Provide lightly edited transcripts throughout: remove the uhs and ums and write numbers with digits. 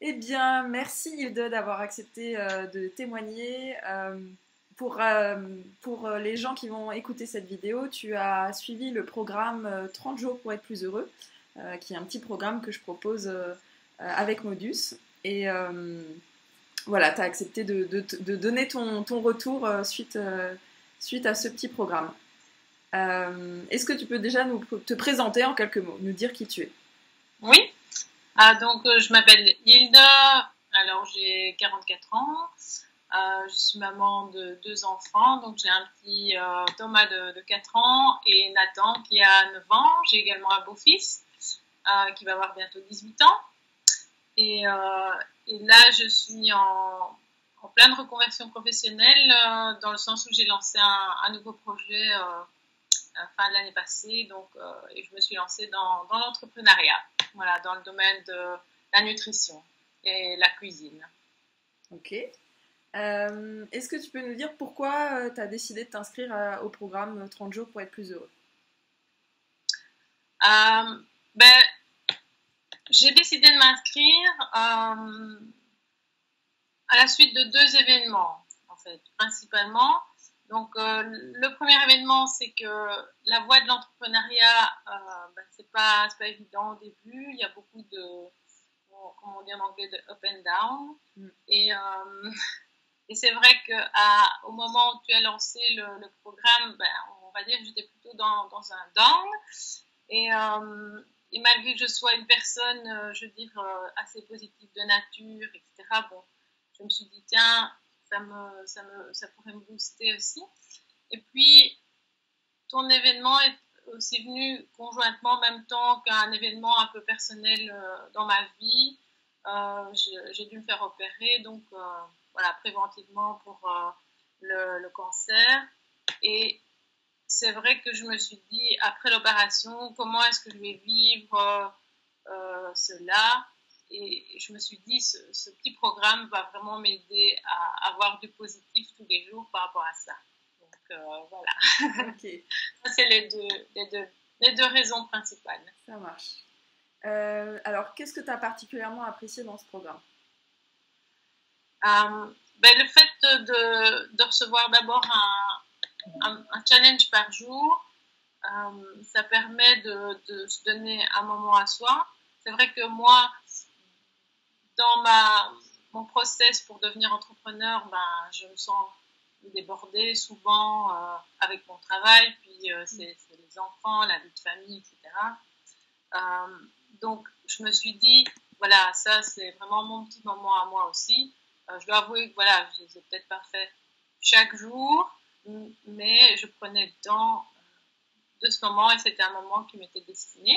Eh bien, merci Hilde d'avoir accepté de témoigner. Pour les gens qui vont écouter cette vidéo, tu as suivi le programme 30 jours pour être plus heureux, qui est un petit programme que je propose avec Modus. Et voilà, tu as accepté de donner ton retour suite à ce petit programme. Est-ce que tu peux déjà te présenter en quelques mots, nous dire qui tu es? Oui, donc je m'appelle Hilda, alors j'ai 44 ans, je suis maman de deux enfants, donc j'ai un petit Thomas de 4 ans et Nathan qui a 9 ans, j'ai également un beau-fils qui va avoir bientôt 18 ans et, euh, et là je suis en pleine reconversion professionnelle dans le sens où j'ai lancé un nouveau projet fin de l'année passée, donc, et je me suis lancée dans l'entrepreneuriat, voilà, dans le domaine de la nutrition et la cuisine. Ok. Est-ce que tu peux nous dire pourquoi tu as décidé de t'inscrire au programme 30 jours pour être plus heureux? Ben, j'ai décidé de m'inscrire à la suite de deux événements, en fait, principalement. Donc, le premier événement, c'est que la voie de l'entrepreneuriat, ben, c'est pas évident au début. Il y a beaucoup de, comment on dit en anglais, de up and down. Mm. Et c'est vrai qu'au moment où tu as lancé le programme, ben, on va dire que j'étais plutôt dans un down. Et malgré que je sois une personne, je veux dire, assez positive de nature, etc., bon, je me suis dit, tiens, ça pourrait me booster aussi. Et puis, ton événement est aussi venu conjointement en même temps qu'un événement un peu personnel dans ma vie. J'ai dû me faire opérer, donc voilà, préventivement pour le cancer. Et c'est vrai que je me suis dit, après l'opération, comment est-ce que je vais vivre cela? Et je me suis dit, ce petit programme va vraiment m'aider à avoir du positif tous les jours par rapport à ça. Donc voilà. Ok. Ça, c'est les deux raisons principales. Ça marche. Alors, qu'est-ce que tu as particulièrement apprécié dans ce programme? Ben, le fait de recevoir d'abord un challenge par jour, ça permet de se donner un moment à soi. C'est vrai que moi, dans mon process pour devenir entrepreneur, ben, je me sens débordée souvent avec mon travail, puis c'est les enfants, la vie de famille, etc. Donc, je me suis dit, voilà, ça, c'est vraiment mon petit moment à moi aussi. Je dois avouer que, voilà, je ne les ai peut-être pas fait chaque jour, mais je prenais le temps de ce moment et c'était un moment qui m'était destiné.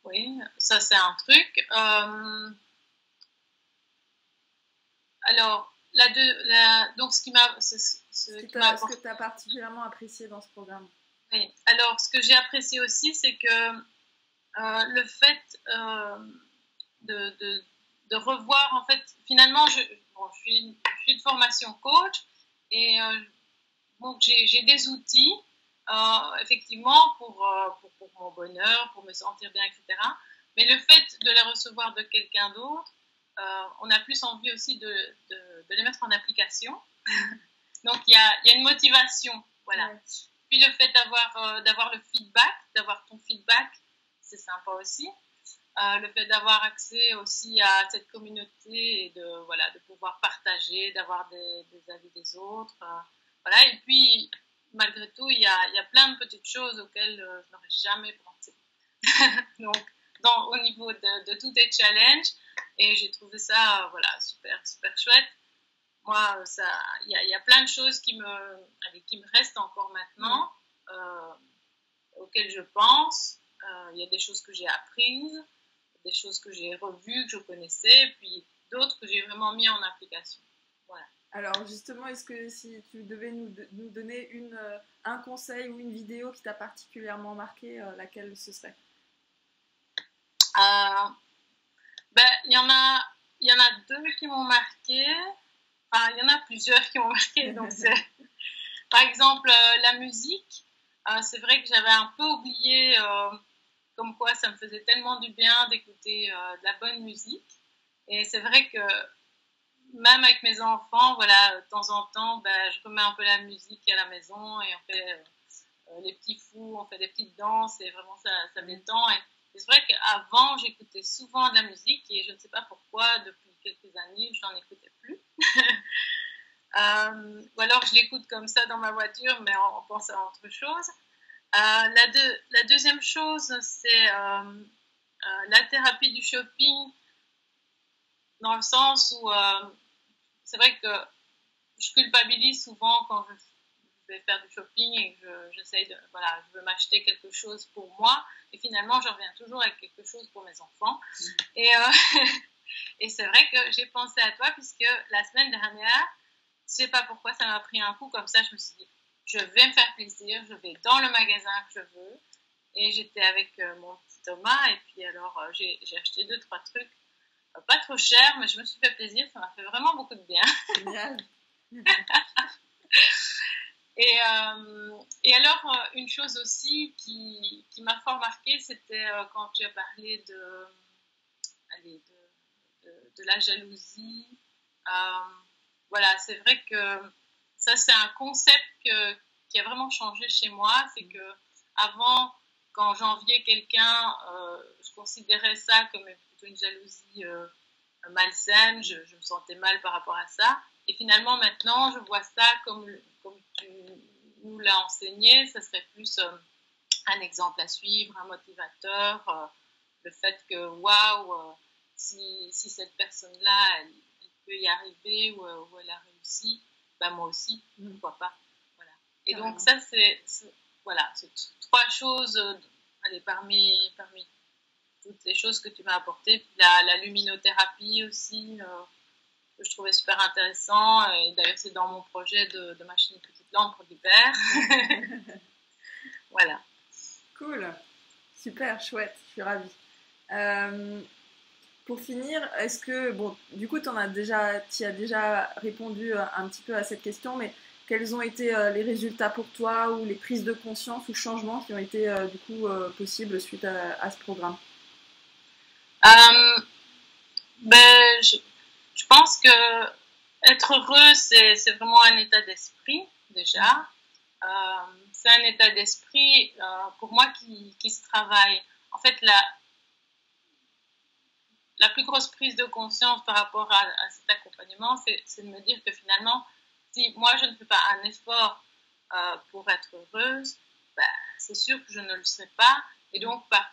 Oui, ça, c'est un truc. Alors, donc, ce que tu as particulièrement apprécié dans ce programme? Oui. Alors, ce que j'ai apprécié aussi, c'est que le fait de revoir, en fait, finalement, je suis de formation coach et donc j'ai des outils, effectivement, pour mon bonheur, pour me sentir bien, etc. Mais le fait de les recevoir de quelqu'un d'autre, on a plus envie aussi de les mettre en application. Donc, il y a une motivation, voilà. Ouais. Puis le fait d'avoir le feedback, d'avoir ton feedback, c'est sympa aussi. Le fait d'avoir accès aussi à cette communauté et de pouvoir partager, d'avoir des avis des autres. Voilà. Et puis, malgré tout, il y a plein de petites choses auxquelles je n'aurais jamais pensé. Donc, au niveau de tous tes challenges, et j'ai trouvé ça voilà, super, super chouette. Moi, il y a plein de choses qui me restent encore maintenant, auxquelles je pense. Il y a des choses que j'ai apprises, des choses que j'ai revues, que je connaissais, puis d'autres que j'ai vraiment mis en application. Voilà. Alors justement, est-ce que si tu devais nous donner un conseil ou une vidéo qui t'a particulièrement marqué, laquelle ce serait? Ben, il y en a deux qui m'ont marqué. Enfin, il y en a plusieurs qui m'ont marqué. Donc par exemple, la musique. C'est vrai que j'avais un peu oublié comme quoi ça me faisait tellement du bien d'écouter de la bonne musique. Et c'est vrai que même avec mes enfants, voilà, de temps en temps, ben, je remets un peu la musique à la maison et on fait les petits fous, on fait des petites danses et vraiment ça détend. Et c'est vrai qu'avant, j'écoutais souvent de la musique et je ne sais pas pourquoi, depuis quelques années, je n'en écoutais plus. Ou alors je l'écoute comme ça dans ma voiture, mais en pensant à autre chose. La deuxième chose, c'est la thérapie du shopping, dans le sens où c'est vrai que je culpabilise souvent quand je vais faire du shopping et que j'essaye de, voilà, je veux m'acheter quelque chose pour moi et finalement je reviens toujours avec quelque chose pour mes enfants. Et, et c'est vrai que j'ai pensé à toi puisque la semaine dernière, je sais pas pourquoi ça m'a pris un coup comme ça, je me suis dit je vais me faire plaisir, je vais dans le magasin que je veux et j'étais avec mon petit Thomas et puis alors j'ai acheté 2-3 trucs pas trop cher, mais je me suis fait plaisir, ça m'a fait vraiment beaucoup de bien. Génial. Et alors, une chose aussi qui m'a fort marquée, c'était quand tu as parlé allez, de la jalousie. Voilà, c'est vrai que ça, c'est un concept qui a vraiment changé chez moi. C'est que avant, quand j'enviais quelqu'un, je considérais ça comme plutôt une jalousie malsaine. Je me sentais mal par rapport à ça. Et finalement, maintenant, je vois ça comme tu nous l'as enseigné. Ça serait plus un exemple à suivre, un motivateur. Le fait que, waouh, si cette personne-là, elle peut y arriver ou elle a réussi, ben moi aussi, pourquoi pas. Voilà. Et donc, ça, voilà, c'est 3 choses allez, parmi toutes les choses que tu m'as apportées. La luminothérapie aussi, que je trouvais super intéressant. Et d'ailleurs, c'est dans mon projet de m'acheter une petite lampe pour l'hiver. Voilà. Cool. Super, chouette, je suis ravie. Pour finir, est-ce que, bon, du coup, tu as déjà répondu un petit peu à cette question, mais quels ont été les résultats pour toi ou les prises de conscience ou changements qui ont été du coup possibles suite à ce programme? Ben, je pense que être heureux, c'est vraiment un état d'esprit, déjà. C'est un état d'esprit, pour moi, qui se travaille. En fait, la plus grosse prise de conscience par rapport à cet accompagnement, c'est de me dire que finalement, si moi, je ne fais pas un effort pour être heureuse, ben, c'est sûr que je ne le serai pas. Et donc, par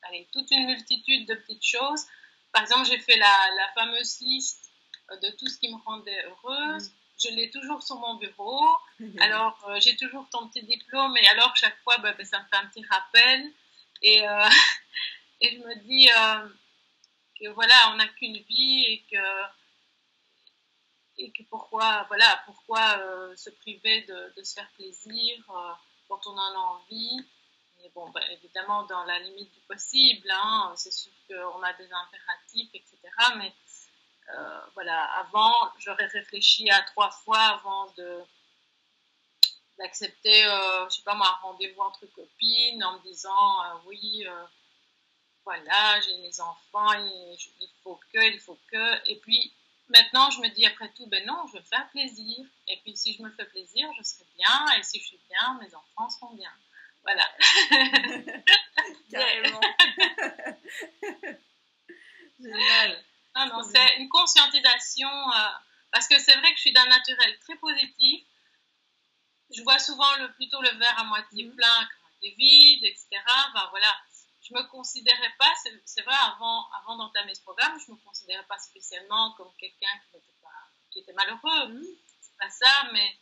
allez, toute une multitude de petites choses. Par exemple, j'ai fait la fameuse liste de tout ce qui me rendait heureuse. Je l'ai toujours sur mon bureau. Alors, j'ai toujours ton petit diplôme et alors, chaque fois, ben, ça me fait un petit rappel. Et, et je me dis que voilà, on n'a qu'une vie et que pourquoi se priver de se faire plaisir quand on en a envie. Et bon, bah, évidemment, dans la limite du possible, hein, c'est sûr qu'on a des impératifs, etc. Mais voilà, avant, j'aurais réfléchi à 3 fois avant d'accepter, je sais pas moi, un rendez-vous entre copines en me disant oui, voilà, j'ai les enfants, il faut que. Et puis maintenant, je me dis après tout, ben non, je veux faire plaisir. Et puis si je me fais plaisir, je serai bien. Et si je suis bien, mes enfants seront bien. Voilà. Carrément. Génial. Non, c'est une conscientisation. Parce que c'est vrai que je suis d'un naturel très positif. Je vois souvent plutôt le verre à moitié plein qu'à moitié vide, etc. Ben, voilà. Je me considérais pas, c'est vrai, avant d'entamer ce programme, je me considérais pas spécialement comme quelqu'un qui était malheureux. C'est pas ça, mais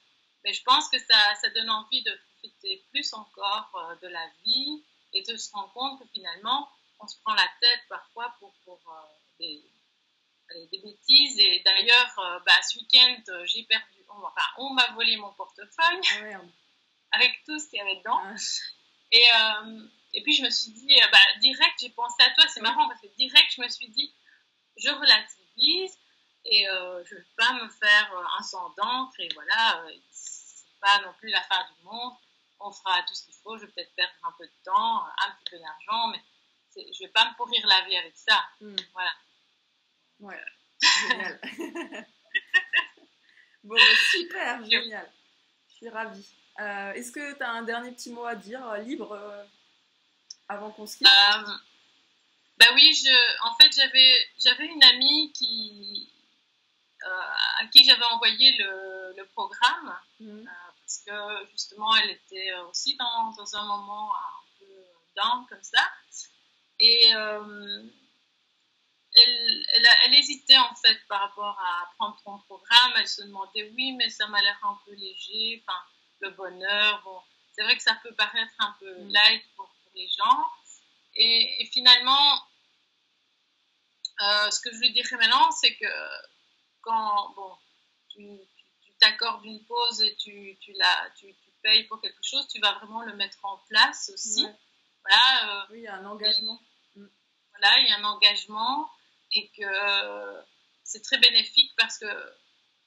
je pense que ça donne envie de profiter plus encore de la vie et de se rendre compte que finalement, on se prend la tête parfois pour des bêtises. Et d'ailleurs, ce week-end, j'ai perdu, on m'a volé mon portefeuille avec tout ce qu'il y avait dedans. Et puis je me suis dit, direct, j'ai pensé à toi, c'est marrant parce que direct, je me suis dit, je relativise et je ne vais pas me faire un sang d'encre et voilà, c'est pas non plus la fin du monde. on fera tout ce qu'il faut. Je vais peut-être perdre un peu de temps, un petit peu d'argent, mais je ne vais pas me pourrir la vie avec ça. Voilà. Ouais, génial. Bon, super, génial. Je suis ravie. Est-ce que tu as un dernier petit mot à dire, libre, avant qu'on se quitte? Bah oui, en fait, j'avais une amie à qui j'avais envoyé le programme, parce que justement, elle était aussi dans un moment un peu down comme ça. Et elle hésitait en fait par rapport à prendre ton programme. Elle se demandait, oui, mais ça m'a l'air un peu léger, enfin, le bonheur, bon, c'est vrai que ça peut paraître un peu light pour les gens. Et finalement, ce que je lui dirais maintenant, c'est que quand tu t'accordes une pause et tu payes pour quelque chose, tu vas vraiment le mettre en place aussi. Ouais. Voilà, oui, il y a un engagement. Voilà, il y a un engagement et que c'est très bénéfique parce que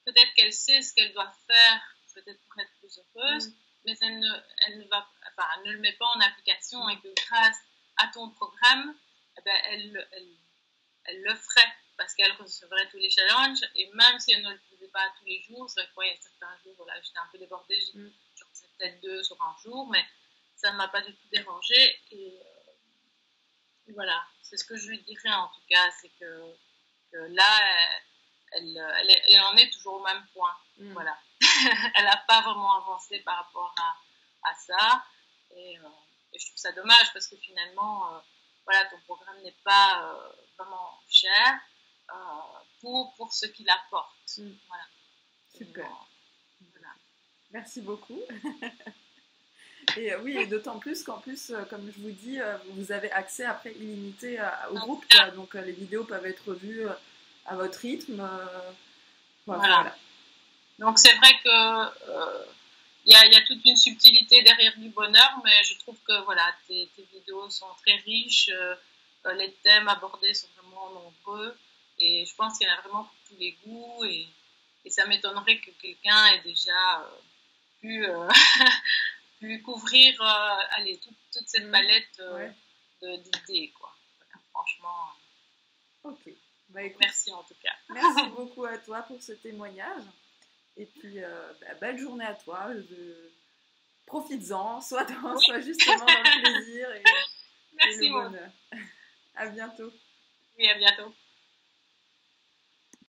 peut-être qu'elle sait ce qu'elle doit faire, peut-être pour être plus heureuse, mais elle ne le met pas en application et que grâce à ton programme, eh ben, elle le ferait parce qu'elle recevrait tous les challenges et même si elle ne le faisait pas tous les jours, c'est vrai qu'il y a certains jours, voilà, j'étais un peu débordée, j'en faisais peut-être 2 sur un jour, mais ça ne m'a pas du tout dérangée et voilà, c'est ce que je lui dirais en tout cas, c'est que là, elle en est toujours au même point. Voilà. Elle n'a pas vraiment avancé par rapport à ça. Et je trouve ça dommage parce que finalement, voilà, ton programme n'est pas vraiment cher pour ce qu'il apporte. Voilà. Super. Voilà. Merci beaucoup. Et oui, et d'autant plus qu'en plus, comme je vous dis, vous avez accès après illimité au groupe, quoi. Donc les vidéos peuvent être vues à votre rythme. Voilà. Donc c'est vrai que il y a toute une subtilité derrière du bonheur, mais je trouve que voilà, tes vidéos sont très riches, les thèmes abordés sont vraiment nombreux, et je pense qu'il y en a vraiment pour tous les goûts, et ça m'étonnerait que quelqu'un ait déjà pu couvrir allez, toute cette palette d'idées, quoi. Voilà, franchement. Ok. Bah, écoute, merci en tout cas. Merci beaucoup à toi pour ce témoignage. Et puis, belle journée à toi. Profites-en, soit justement dans le plaisir et le bonheur. À bientôt. Oui, à bientôt.